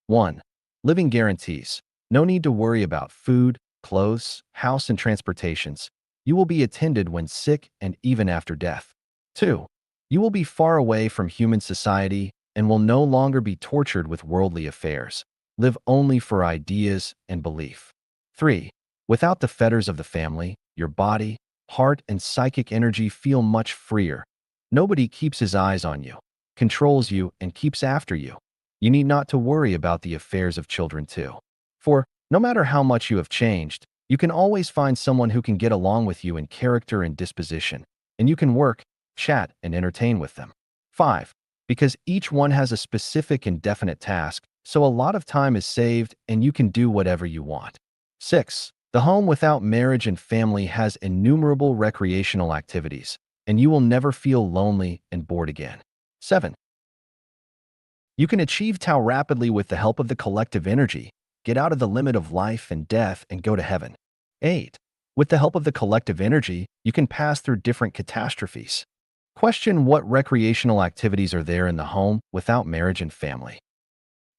1. Living guarantees. No need to worry about food, clothes, house, and transportations. You will be attended when sick and even after death. 2. You will be far away from human society and will no longer be tortured with worldly affairs. Live only for ideas and belief. 3. Without the fetters of the family, your body, heart, and psychic energy feel much freer. Nobody keeps his eyes on you, controls you, and keeps after you. You need not to worry about the affairs of children too. 4. No matter how much you have changed, you can always find someone who can get along with you in character and disposition, and you can work, chat, and entertain with them. 5. Because each one has a specific and definite task, so a lot of time is saved and you can do whatever you want. 6. The home without marriage and family has innumerable recreational activities, and you will never feel lonely and bored again. 7. You can achieve Tao rapidly with the help of the collective energy, get out of the limit of life and death and go to heaven. 8. With the help of the collective energy, you can pass through different catastrophes. Question: what recreational activities are there in the home without marriage and family?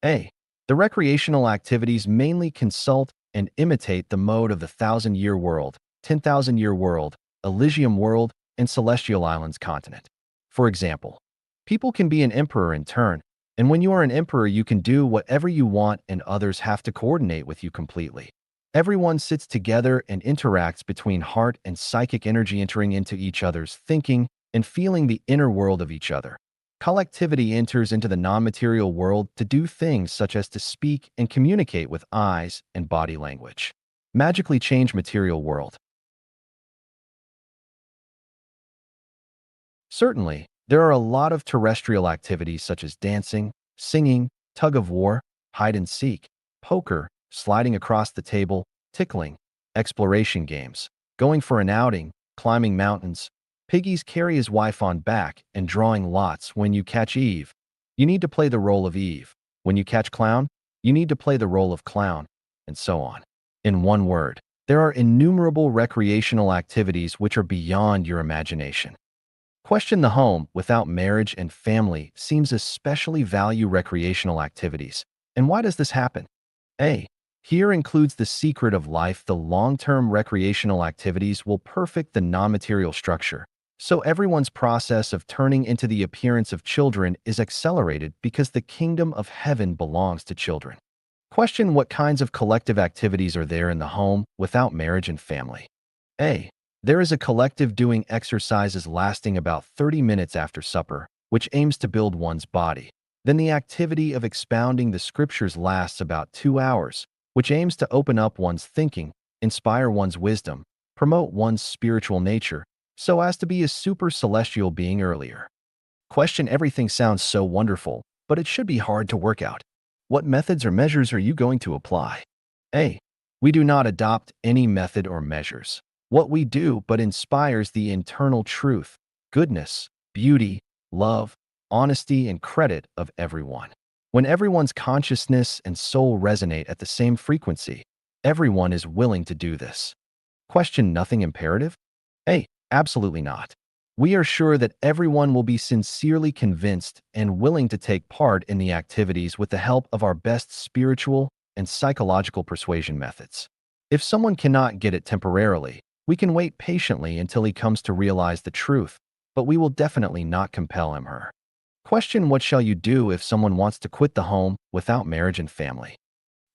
A. The recreational activities mainly consult and imitate the mode of the 1,000-year world, 10,000-year world, Elysium world, and Celestial Islands continent. For example, people can be an emperor in turn, and when you are an emperor, you can do whatever you want and others have to coordinate with you completely. Everyone sits together and interacts between heart and psychic energy, entering into each other's thinking and feeling the inner world of each other. Collectivity enters into the non-material world to do things such as to speak and communicate with eyes and body language. Magically change material world. Certainly, there are a lot of terrestrial activities such as dancing, singing, tug of war, hide and seek, poker, sliding across the table, tickling, exploration games, going for an outing, climbing mountains. Piggies carry his wife on back and drawing lots. When you catch Eve, you need to play the role of Eve. When you catch clown, you need to play the role of clown, and so on. In one word, there are innumerable recreational activities which are beyond your imagination. Question: the home without marriage and family seems especially value recreational activities. And why does this happen? A. Here includes the secret of life. The long-term recreational activities will perfect the non-material structure. So everyone's process of turning into the appearance of children is accelerated because the kingdom of heaven belongs to children. Question: what kinds of collective activities are there in the home without marriage and family? A. There is a collective doing exercises lasting about 30 minutes after supper, which aims to build one's body. Then the activity of expounding the scriptures lasts about 2 hours, which aims to open up one's thinking, inspire one's wisdom, promote one's spiritual nature, so as to be a super celestial being earlier. Question: everything sounds so wonderful, but it should be hard to work out. What methods or measures are you going to apply? A. We do not adopt any method or measures. What we do but inspires the internal truth, goodness, beauty, love, honesty, and credit of everyone. When everyone's consciousness and soul resonate at the same frequency, everyone is willing to do this. Question: nothing imperative? A. Absolutely not. We are sure that everyone will be sincerely convinced and willing to take part in the activities with the help of our best spiritual and psychological persuasion methods. If someone cannot get it temporarily, we can wait patiently until he comes to realize the truth, but we will definitely not compel him or her. Question: what shall you do if someone wants to quit the home without marriage and family?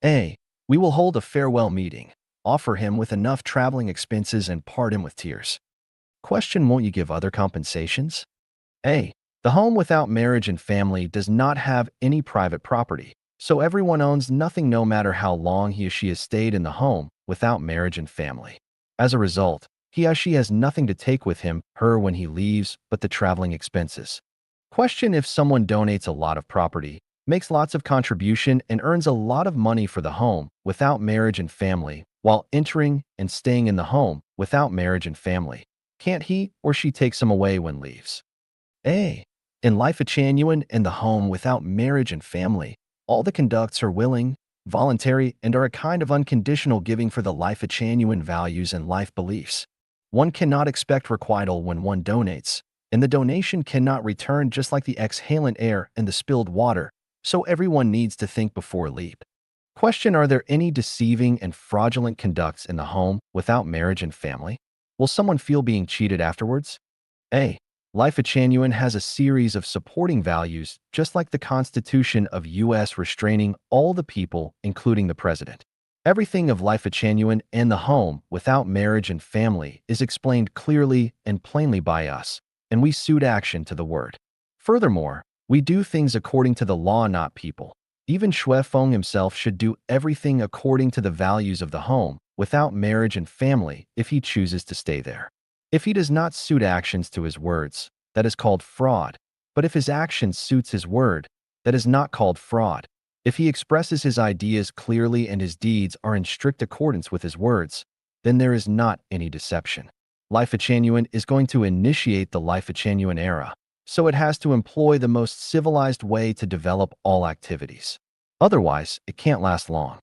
A. We will hold a farewell meeting, offer him with enough traveling expenses, and part him with tears. Question: won't you give other compensations? A. The home without marriage and family does not have any private property, so everyone owns nothing no matter how long he or she has stayed in the home without marriage and family. As a result, he or she has nothing to take with him, her when he leaves but the traveling expenses. Question: if someone donates a lot of property, makes lots of contribution, and earns a lot of money for the home without marriage and family, while entering and staying in the home without marriage and family, can't he or she take some away when leaves? A. In Lifechanyuan and the home without marriage and family, all the conducts are willing, voluntary, and are a kind of unconditional giving for the Lifechanyuan values and life beliefs. One cannot expect requital when one donates, and the donation cannot return, just like the exhalant air and the spilled water. So everyone needs to think before leap. Question: are there any deceiving and fraudulent conducts in the home without marriage and family? Will someone feel being cheated afterwards? A. Lifechanyuan has a series of supporting values, just like the Constitution of U.S. restraining all the people, including the president. Everything of Lifechanyuan and the home without marriage and family is explained clearly and plainly by us, and we suit action to the word. Furthermore, we do things according to the law, not people. Even Shui Feng himself should do everything according to the values of the home without marriage and family if he chooses to stay there. If he does not suit actions to his words, that is called fraud. But if his action suits his word, that is not called fraud. If he expresses his ideas clearly and his deeds are in strict accordance with his words, then there is not any deception. Lifechanyuan is going to initiate the Lifechanyuan era, so it has to employ the most civilized way to develop all activities. Otherwise, it can't last long.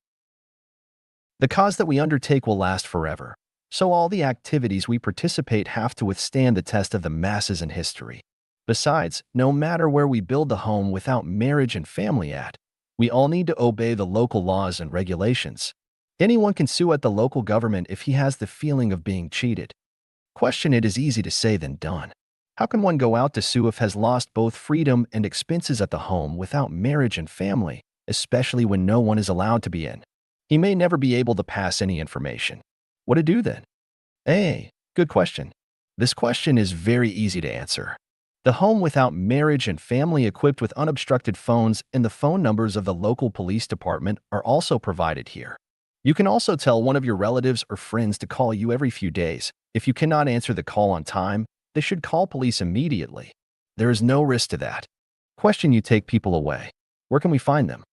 The cause that we undertake will last forever, so all the activities we participate have to withstand the test of the masses and history. Besides, no matter where we build the home without marriage and family at, we all need to obey the local laws and regulations. Anyone can sue at the local government if he has the feeling of being cheated. Question: it is easy to say than done. How can one go out to sue if has lost both freedom and expenses at the home without marriage and family, especially when no one is allowed to be in? He may never be able to pass any information. What to do then? A. Good question. This question is very easy to answer. The home without marriage and family equipped with unobstructed phones and the phone numbers of the local police department are also provided here. You can also tell one of your relatives or friends to call you every few days. If you cannot answer the call on time, they should call police immediately. There is no risk to that. Question: you take people away. Where can we find them?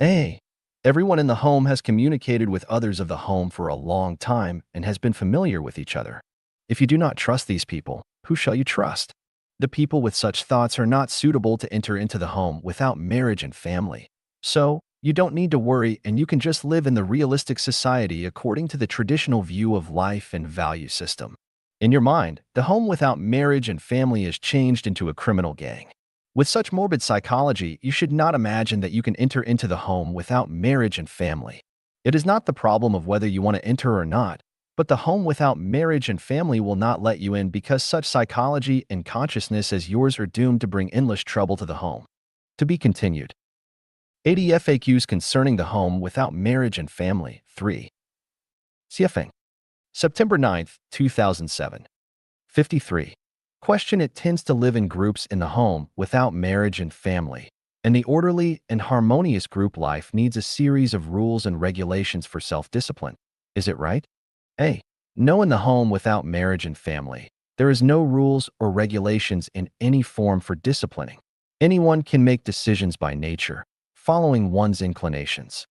A. Everyone in the home has communicated with others of the home for a long time and has been familiar with each other. If you do not trust these people, who shall you trust? The people with such thoughts are not suitable to enter into the home without marriage and family. So, you don't need to worry and you can just live in the realistic society according to the traditional view of life and value system. In your mind, the home without marriage and family is changed into a criminal gang. With such morbid psychology, you should not imagine that you can enter into the home without marriage and family. It is not the problem of whether you want to enter or not, but the home without marriage and family will not let you in because such psychology and consciousness as yours are doomed to bring endless trouble to the home. To be continued. 80 FAQs concerning the home without marriage and family. 3. CFing. September 9, 2007. 53. Question: it tends to live in groups in the home without marriage and family, and the orderly and harmonious group life needs a series of rules and regulations for self-discipline. Is it right? A. No, in the home without marriage and family, there is no rules or regulations in any form for disciplining. Anyone can make decisions by nature, following one's inclinations.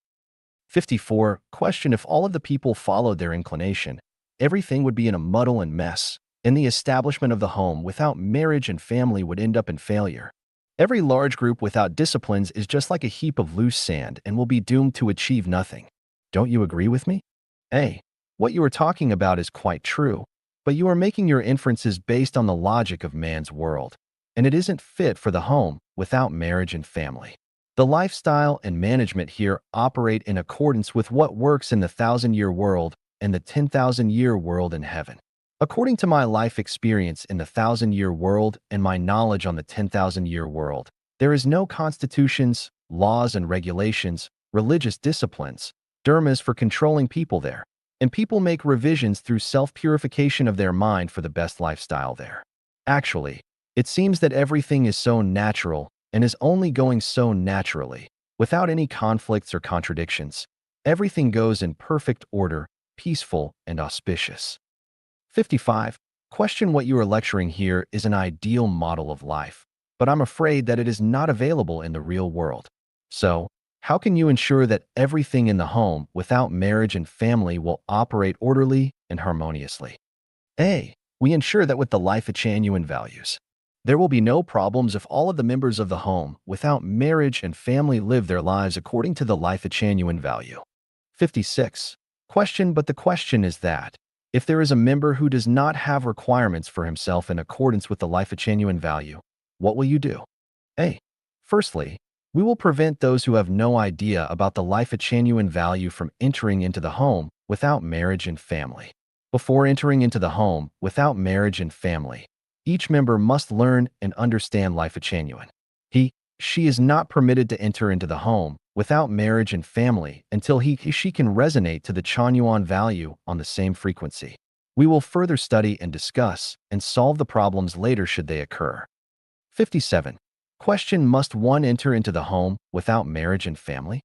54. Question: if all of the people followed their inclination, everything would be in a muddle and mess, and the establishment of the home without marriage and family would end up in failure. Every large group without disciplines is just like a heap of loose sand and will be doomed to achieve nothing. Don't you agree with me? A. What you are talking about is quite true, but you are making your inferences based on the logic of man's world, and it isn't fit for the home without marriage and family. The lifestyle and management here operate in accordance with what works in the 1,000-year world and the 10,000-year world in heaven. According to my life experience in the 1,000-year world and my knowledge on the 10,000-year world, there is no constitutions, laws and regulations, religious disciplines, dharmas for controlling people there, and people make revisions through self-purification of their mind for the best lifestyle there. Actually, it seems that everything is so natural and is only going so naturally, without any conflicts or contradictions. Everything goes in perfect order, peaceful and auspicious. 55. Question: what you are lecturing here is an ideal model of life, but I'm afraid that it is not available in the real world. So, how can you ensure that everything in the home without marriage and family will operate orderly and harmoniously? A. We ensure that with the Lifechanyuan values, there will be no problems if all of the members of the home without marriage and family live their lives according to the Lifechanyuan value. 56. Question: but the question is that, if there is a member who does not have requirements for himself in accordance with the Lifechanyuan value, what will you do? A. Firstly, We will prevent those who have no idea about the Lifechanyuan value from entering into the home without marriage and family. Before entering into the home without marriage and family, each member must learn and understand Lifechanyuan. She is not permitted to enter into the home without marriage and family until she can resonate to the Chanyuan value on the same frequency. We will further study and discuss and solve the problems later should they occur. 57. Question: must one enter into the home without marriage and family?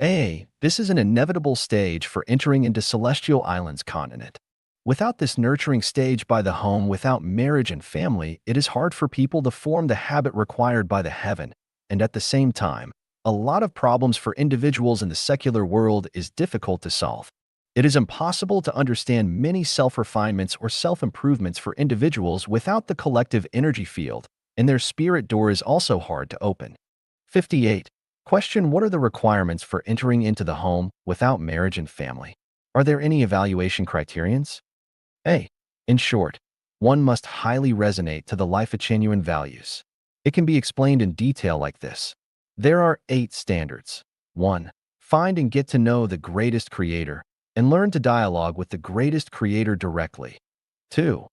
A. This is an inevitable stage for entering into Celestial Islands continent. Without this nurturing stage by the home without marriage and family, it is hard for people to form the habit required by the heaven, and at the same time, a lot of problems for individuals in the secular world is difficult to solve. It is impossible to understand many self-refinements or self-improvements for individuals without the collective energy field, and their spirit door is also hard to open. 58. Question: what are the requirements for entering into the home without marriage and family? Are there any evaluation criterions? A. In short, one must highly resonate to the Lifechanyuan values. It can be explained in detail like this. There are 8 standards. 1. Find and get to know the greatest creator and learn to dialogue with the greatest creator directly. 2.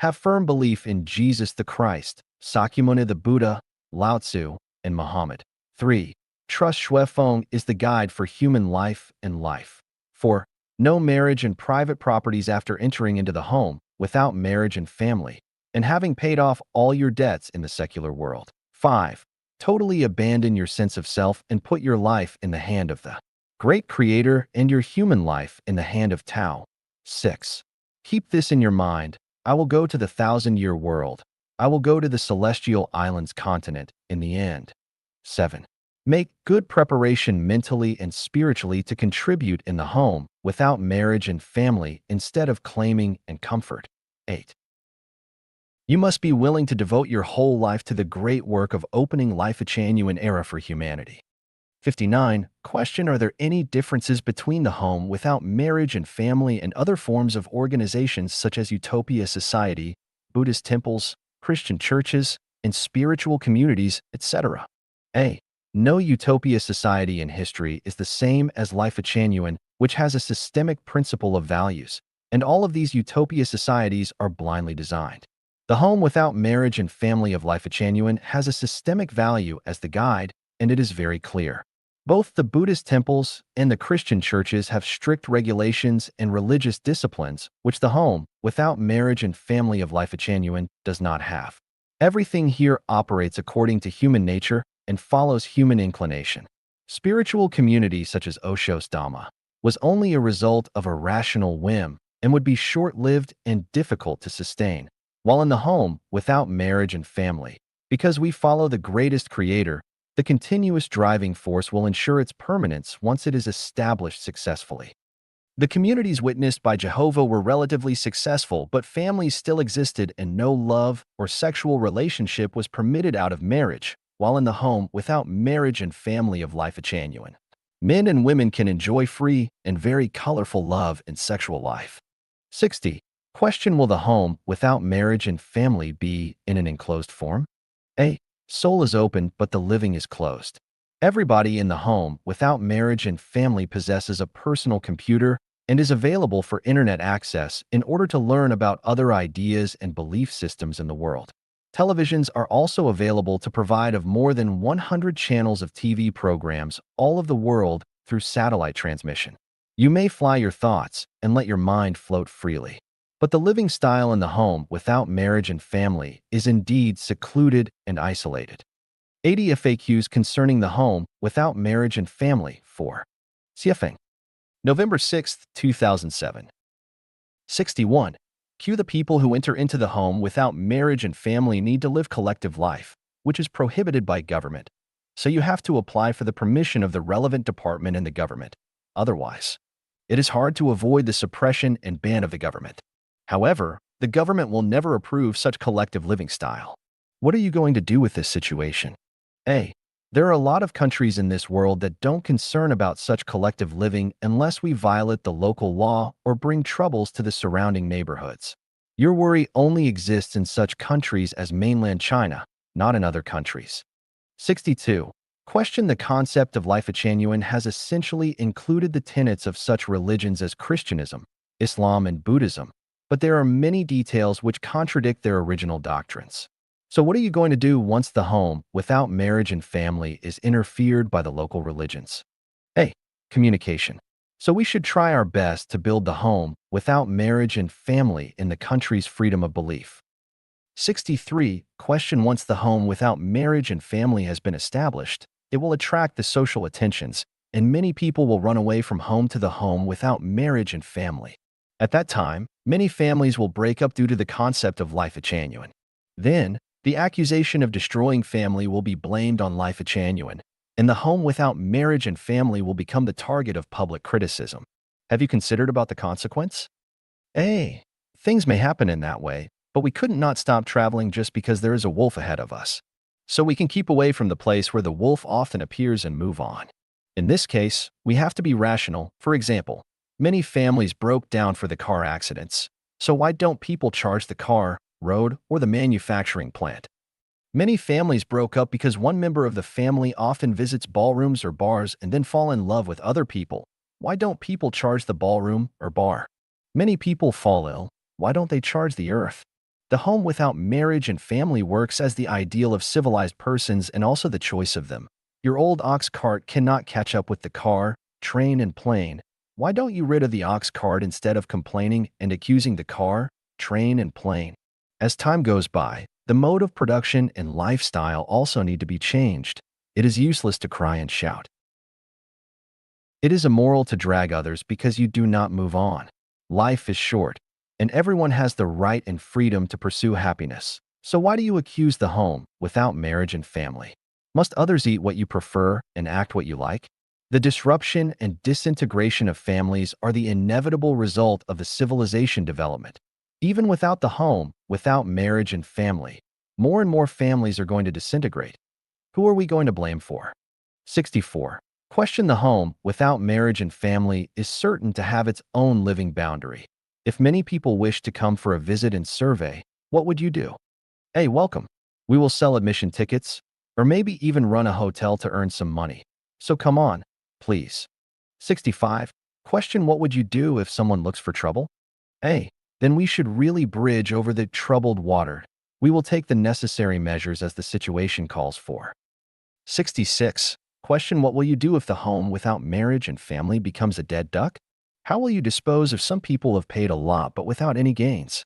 Have firm belief in Jesus the Christ, Sakyamuni the Buddha, Lao Tzu, and Muhammad. 3. Trust Shui Feng is the guide for human life and life. 4. No marriage and private properties after entering into the home without marriage and family, and having paid off all your debts in the secular world. 5. Totally abandon your sense of self and put your life in the hand of the great creator and your human life in the hand of Tao. 6. Keep this in your mind. I will go to the 1,000-year world. I will go to the Celestial Islands continent in the end. 7. Make good preparation mentally and spiritually to contribute in the home without marriage and family instead of claiming and comfort. 8. You must be willing to devote your whole life to the great work of opening Lifechanyuan era for humanity. 59. Question: are there any differences between the home without marriage and family and other forms of organizations such as Utopia Society, Buddhist temples, Christian churches, and spiritual communities, etc.? A. No Utopia Society in history is the same as Lifechanyuan, which has a systemic principle of values, and all of these Utopia societies are blindly designed. The home without marriage and family of Lifechanyuan has a systemic value as the guide, and it is very clear. Both the Buddhist temples and the Christian churches have strict regulations and religious disciplines, which the home without marriage and family of Lifechanyuan does not have. Everything here operates according to human nature and follows human inclination. Spiritual community such as Osho's Dhamma was only a result of a rational whim and would be short-lived and difficult to sustain, while in the home without marriage and family, because we follow the greatest creator, the continuous driving force will ensure its permanence once it is established successfully. The communities witnessed by Jehovah were relatively successful, but families still existed and no love or sexual relationship was permitted out of marriage, while in the home without marriage and family of Lifechanyuan, men and women can enjoy free and very colorful love and sexual life. 60. Question: will the home without marriage and family be in an enclosed form? A. Soul is open, but the living is closed. Everybody in the home without marriage and family possesses a personal computer and is available for internet access in order to learn about other ideas and belief systems in the world. Televisions are also available to provide of more than 100 channels of TV programs all of the world through satellite transmission. You may fly your thoughts and let your mind float freely. But the living style in the home without marriage and family is indeed secluded and isolated. 80 FAQs concerning the home without marriage and family for Xiefeng. November 6, 2007. 61. The people who enter into the home without marriage and family need to live collective life, which is prohibited by government. So you have to apply for the permission of the relevant department in the government. Otherwise, it is hard to avoid the suppression and ban of the government. However, the government will never approve such collective living style. What are you going to do with this situation? A. There are a lot of countries in this world that don't concern about such collective living unless we violate the local law or bring troubles to the surrounding neighborhoods. Your worry only exists in such countries as mainland China, not in other countries. 62. Question: the concept of Lifechanyuan has essentially included the tenets of such religions as Christianism, Islam, and Buddhism, but there are many details which contradict their original doctrines. So what are you going to do once the home, without marriage and family, is interfered by the local religions? A. Communication. So we should try our best to build the home, without marriage and family, in the country's freedom of belief. 63. Question: once the home without marriage and family has been established, it will attract the social attentions, and many people will run away from home to the home without marriage and family. At that time, many families will break up due to the concept of Lifechanyuan. Then, the accusation of destroying family will be blamed on Lifechanyuan, and the home without marriage and family will become the target of public criticism. Have you considered about the consequence? A. Things may happen in that way, but we couldn't not stop traveling just because there is a wolf ahead of us. So we can keep away from the place where the wolf often appears and move on. In this case, we have to be rational. For example, many families broke down for the car accidents. So why don't people charge the car, road, or the manufacturing plant? Many families broke up because one member of the family often visits ballrooms or bars and then fall in love with other people. Why don't people charge the ballroom or bar? Many people fall ill. Why don't they charge the earth? The home without marriage and family works as the ideal of civilized persons and also the choice of them. Your old ox cart cannot catch up with the car, train, and plane. Why don't you rid of the ox cart instead of complaining and accusing the car, train, and plane? As time goes by, the mode of production and lifestyle also need to be changed. It is useless to cry and shout. It is immoral to drag others because you do not move on. Life is short, and everyone has the right and freedom to pursue happiness. So why do you accuse the home, without marriage and family? Must others eat what you prefer and act what you like? The disruption and disintegration of families are the inevitable result of the civilization development. Even without the home, without marriage and family, more and more families are going to disintegrate. Who are we going to blame for? 64. Question: the home, without marriage and family, is certain to have its own living boundary. If many people wish to come for a visit and survey, what would you do? A. Welcome. We will sell admission tickets, or maybe even run a hotel to earn some money. So come on, please. 65. Question: what would you do if someone looks for trouble? A. Then we should really bridge over the troubled water. We will take the necessary measures as the situation calls for. 66. Question: what will you do if the home without marriage and family becomes a dead duck? How will you dispose of some people who have paid a lot but without any gains?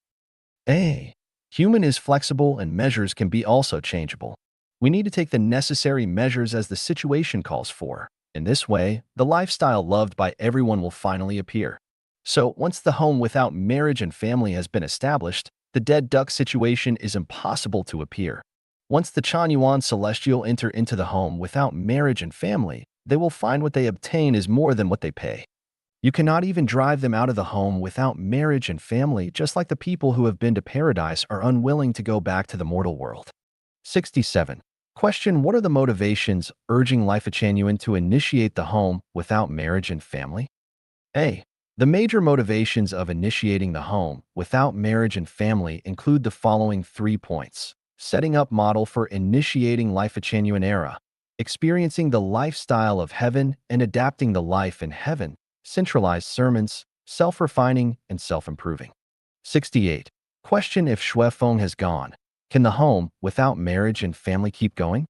A. Human is flexible and measures can be also changeable. We need to take the necessary measures as the situation calls for. In this way, the lifestyle loved by everyone will finally appear. So, once the home without marriage and family has been established, the dead duck situation is impossible to appear. Once the Chanyuan celestial enter into the home without marriage and family, they will find what they obtain is more than what they pay. You cannot even drive them out of the home without marriage and family, just like the people who have been to paradise are unwilling to go back to the mortal world. 67. Question: what are the motivations urging Lifechanyuan to initiate the home without marriage and family? A. The major motivations of initiating the home without marriage and family include the following 3 points: setting up model for initiating Lifechanyuan era, experiencing the lifestyle of heaven and adapting the life in heaven, centralized sermons, self-refining, and self-improving. 68. Question: if Shuefeng has gone, can the home without marriage and family keep going?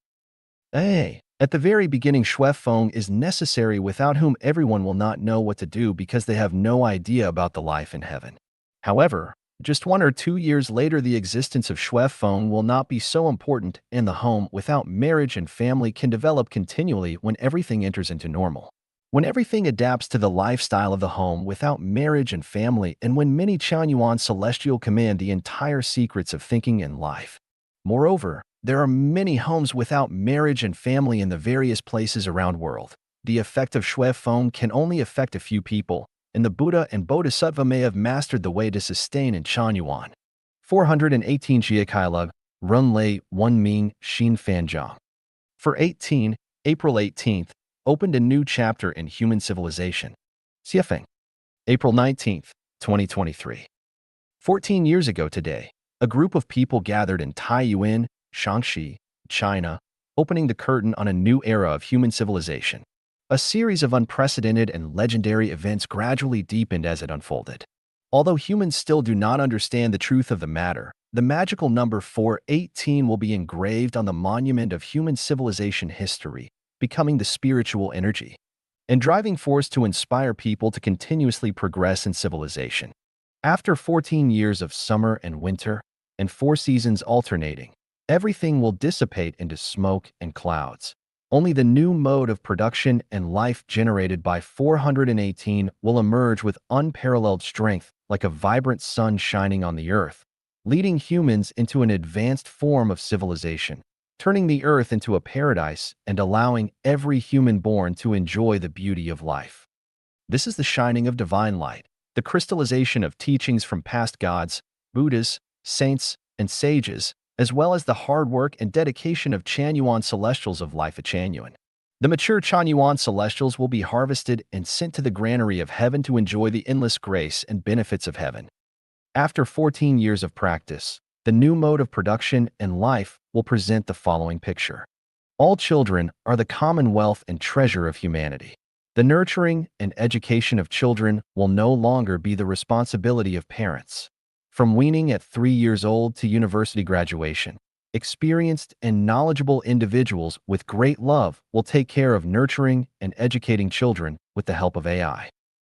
A. At the very beginning, Shuefeng is necessary, without whom everyone will not know what to do because they have no idea about the life in heaven. However, just 1 or 2 years later, the existence of Shuefeng will not be so important, and the home without marriage and family can develop continually when everything enters into normal. When everything adapts to the lifestyle of the home without marriage and family, and when many Chanyuan celestial command the entire secrets of thinking and life. Moreover, there are many homes without marriage and family in the various places around world. The effect of Shuefeng can only affect a few people, and the Buddha and Bodhisattva may have mastered the way to sustain in Chanyuan. 418 Jiakailug, Run Lei 1 Ming Xin Fanjiang. For 18, April 18th, opened a new chapter in human civilization. Xiefeng. April 19th, 2023. 14 years ago today, a group of people gathered in Taiyuan, Shaanxi, China, opening the curtain on a new era of human civilization. A series of unprecedented and legendary events gradually deepened as it unfolded. Although humans still do not understand the truth of the matter, the magical number 418 will be engraved on the monument of human civilization history, becoming the spiritual energy and driving force to inspire people to continuously progress in civilization. After 14 years of summer and winter, and 4 seasons alternating, everything will dissipate into smoke and clouds. Only the new mode of production and life generated by 418 will emerge with unparalleled strength, like a vibrant sun shining on the earth, leading humans into an advanced form of civilization, turning the earth into a paradise and allowing every human born to enjoy the beauty of life. This is the shining of divine light, the crystallization of teachings from past gods, Buddhas, saints, and sages, as well as the hard work and dedication of Chanyuan celestials of Lifechanyuan. The mature Chanyuan celestials will be harvested and sent to the granary of heaven to enjoy the endless grace and benefits of heaven. After 14 years of practice, the new mode of production and life will present the following picture. All children are the commonwealth and treasure of humanity. The nurturing and education of children will no longer be the responsibility of parents. From weaning at 3 years old to university graduation, experienced and knowledgeable individuals with great love will take care of nurturing and educating children with the help of AI.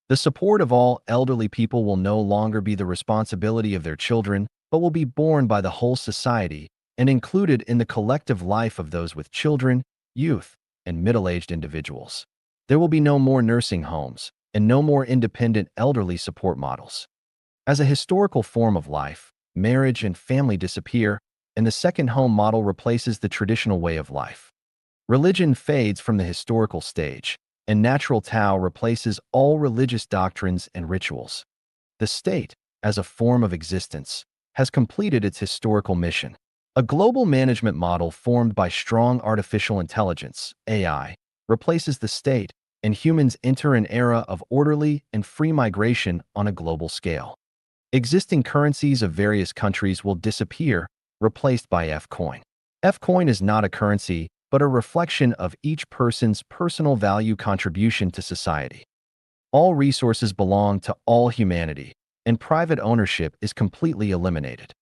The support of all elderly people will no longer be the responsibility of their children, but will be borne by the whole society and included in the collective life of those with children, youth, and middle-aged individuals. There will be no more nursing homes and no more independent elderly support models. As a historical form of life, marriage and family disappear, and the second home model replaces the traditional way of life. Religion fades from the historical stage, and natural Tao replaces all religious doctrines and rituals. The state, as a form of existence, has completed its historical mission. A global management model formed by strong artificial intelligence, AI, replaces the state, and humans enter an era of orderly and free migration on a global scale. Existing currencies of various countries will disappear, replaced by F-coin. F-coin is not a currency, but a reflection of each person's personal value contribution to society. All resources belong to all humanity, and private ownership is completely eliminated.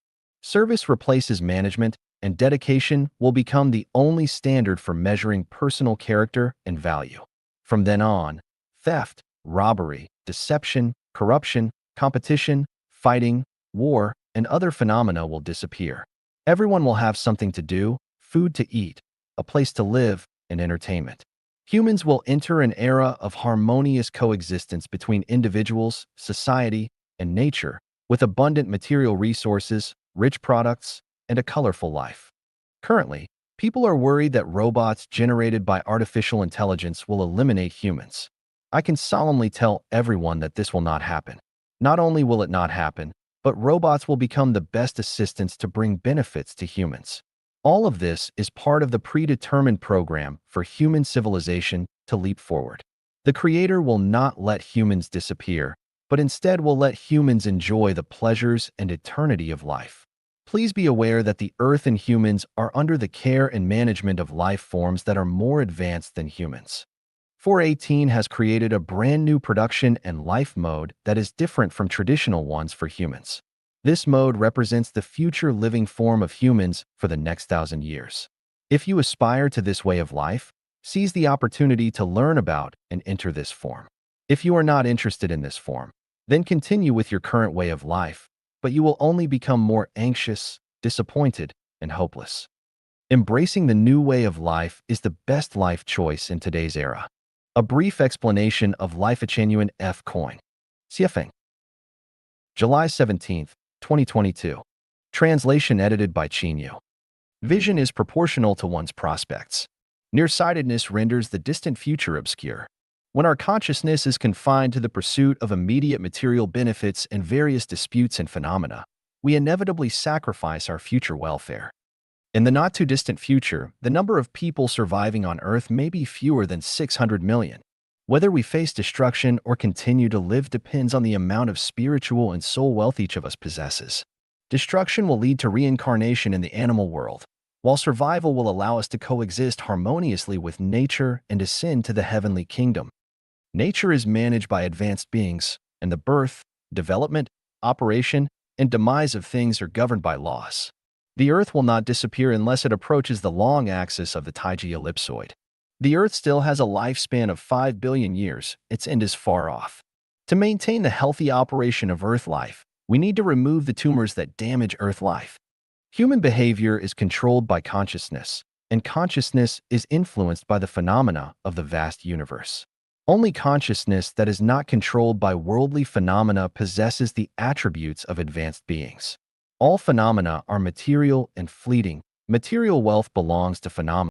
Service replaces management, and dedication will become the only standard for measuring personal character and value. From then on, theft, robbery, deception, corruption, competition, fighting, war, and other phenomena will disappear. Everyone will have something to do, food to eat, a place to live, and entertainment. Humans will enter an era of harmonious coexistence between individuals, society, and nature, with abundant material resources, rich products, and a colorful life. Currently, people are worried that robots generated by artificial intelligence will eliminate humans. I can solemnly tell everyone that this will not happen. Not only will it not happen, but robots will become the best assistants to bring benefits to humans. All of this is part of the predetermined program for human civilization to leap forward. The Creator will not let humans disappear, but instead will let humans enjoy the pleasures and eternity of life. Please be aware that the Earth and humans are under the care and management of life forms that are more advanced than humans. 418 has created a brand new production and life mode that is different from traditional ones for humans. This mode represents the future living form of humans for the next 1,000 years. If you aspire to this way of life, seize the opportunity to learn about and enter this form. If you are not interested in this form, then continue with your current way of life, but you will only become more anxious, disappointed, and hopeless. Embracing the new way of life is the best life choice in today's era. A brief explanation of Lifechanyuan F-coin. CFing. July 17, 2022. Translation edited by Chinyu. Vision is proportional to one's prospects. Nearsightedness renders the distant future obscure. When our consciousness is confined to the pursuit of immediate material benefits and various disputes and phenomena, we inevitably sacrifice our future welfare. In the not-too-distant future, the number of people surviving on Earth may be fewer than 600 million. Whether we face destruction or continue to live depends on the amount of spiritual and soul wealth each of us possesses. Destruction will lead to reincarnation in the animal world, while survival will allow us to coexist harmoniously with nature and ascend to the heavenly kingdom. Nature is managed by advanced beings, and the birth, development, operation, and demise of things are governed by laws. The Earth will not disappear unless it approaches the long axis of the Taiji ellipsoid. The Earth still has a lifespan of 5 billion years. Its end is far off. To maintain the healthy operation of Earth life, we need to remove the tumors that damage Earth life. Human behavior is controlled by consciousness, and consciousness is influenced by the phenomena of the vast universe. Only consciousness that is not controlled by worldly phenomena possesses the attributes of advanced beings. All phenomena are material and fleeting. Material wealth belongs to phenomena.